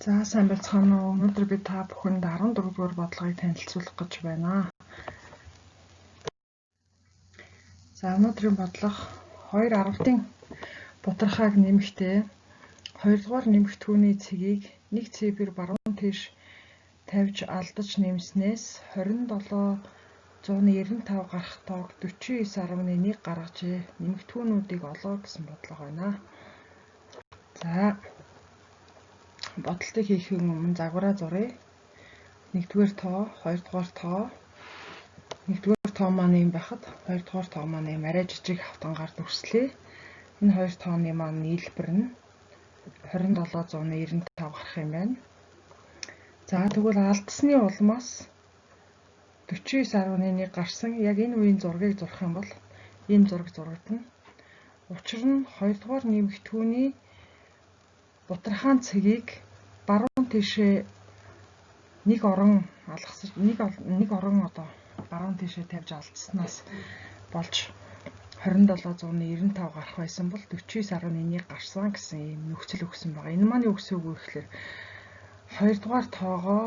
За сайн байцгаана уу. Өнөөдөр би та бүхэнд 14 дугаар бодлогыг танилцуулах гэж байна. За өнөөдрийн бодлого 2.10-ын бутархааг нэмэхдээ 2 дугаар нэмэгдэхүүний цэгийг 1 цифр баруун тийш тавьж алдаж нэмснээс 2795 гарах тоог 49.1 гаргажээ. Нэмэгдэхүүнүүдийг олоо гэсэн бодлого байна. За бодолтыг хийхийн өмнө загвараа зуръя. 1-р тоо, 2-р тоо, 1-р тоо маань юм байхад 2-р тоо маань юм арай жижиг хавтангаар дүрслэе. Энэ хоёр тооны маань нийлбэр нь 2795 гарах юм байна. За тэгвэл алдсны улмаас 49.1 гарсан яг энэ үеийн зургийг зурах юм бол ийм зураг зурагдана. Учир нь 2 дугаар нэмэгдэхүүний бутархаан цэгийг баруун тийшээ нэг орон баруун тийшээ тавьж алдснаас болж 2795 гарах байсан бол 49.1 гарсан гэсэн ийм нөхцөл өгсөн байгаа. Энэ маань юу гэсэн үг вэ гэхээр 2 дугаар тоогоо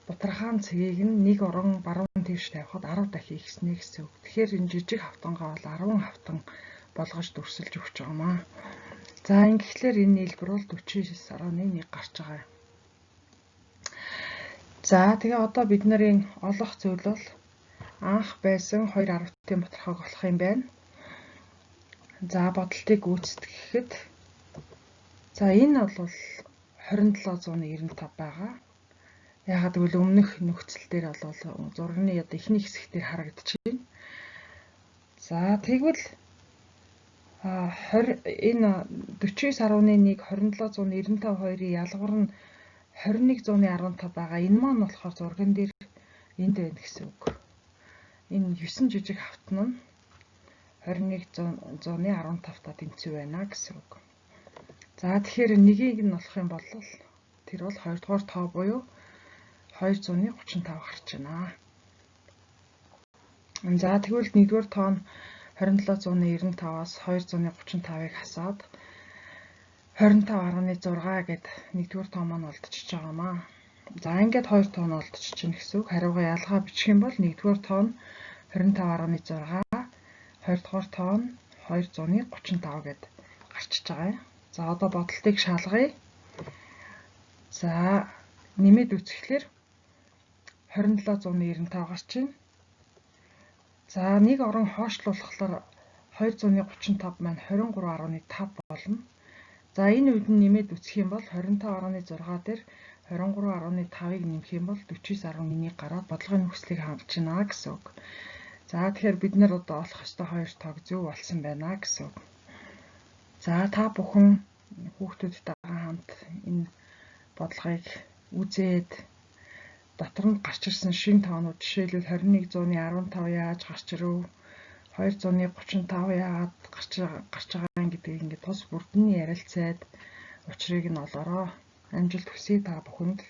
бутархаан цэгийг нь нэг орон баруун тийш тавихад 10 дахин ихснэ гэсэн үг. Тэгэхээр энэ жижиг хавтангаа бол 10 хавтан болгож дүрсэлж өгч байгаамаа. За ингэхлээр энэ нийлбэр бол 49.1 гарч байгаа. За тэгээ одоо бид нарын олох зүйл бол анх байсан 2.10-ын бутархааг олох юм байна. За бодолтыг гүйцэтгэхэд за энэ бол 2795 байгаа. Ягаад гэвэл өмнөх нөхцөл дээр бол зургийн эхний хэсэг дээр харагдчихээн. За тэгвэл энэ 49.1 2795-2-ын ялгуур нь 2115 байгаа. Энэ маань болохоор зурган дээр энд байна гэсэн үг. Энэ 9 жижиг хавтан нь 2115-та тэнцүү байна гэсэн үг. За тэгэхээр нэгийг нь олох юм бол тэр бол 2 дугаар тоо буюу 235 гарч байна. За тэгвэл 1-р тоо нь 2795-аас 235-ыг хасаад 25.6 гэд 1-р тоо маань олдчихж байгаамаа. За ингээд 2 тоо нь олдчихж байна гэсэн үг. Хариугаа ялгаа бичих юм бол 1-р тоо нь 25.6, 2-дугаар тоо нь 235 гэд гарчиж байгаа. За одоо бодолтыг шалгая. За нэмээд үзэхлээр 2795 гарч байна. За нэг орон хойшлуулахлаар 235 маань 23.5 болно. За энэ үед нь нэмээд үсэх юм бол 25.6 дээр 23.5-ыг нэмэх юм бол 49.1 гараад бодлогын нөхцөлийг хангаж байна гэсэн үг. За тэгэхээр бид нар одоо олох ёстой хоёр тоог зөв болсон байна гэсэн үг. За та бүхэн хүүхдүүдтэйгээ хамт энэ бодлогыг үзээд дотор нь гарч ирсэн шинэ тоонууд жишээлбэл 2115 яаж гарч ирв, 235 яагаад гарч байгаа гэдгийг ингээд тус бүрдний ярилцаад учрыг нь олоорой. Амжилт хүсье та бүхэнд.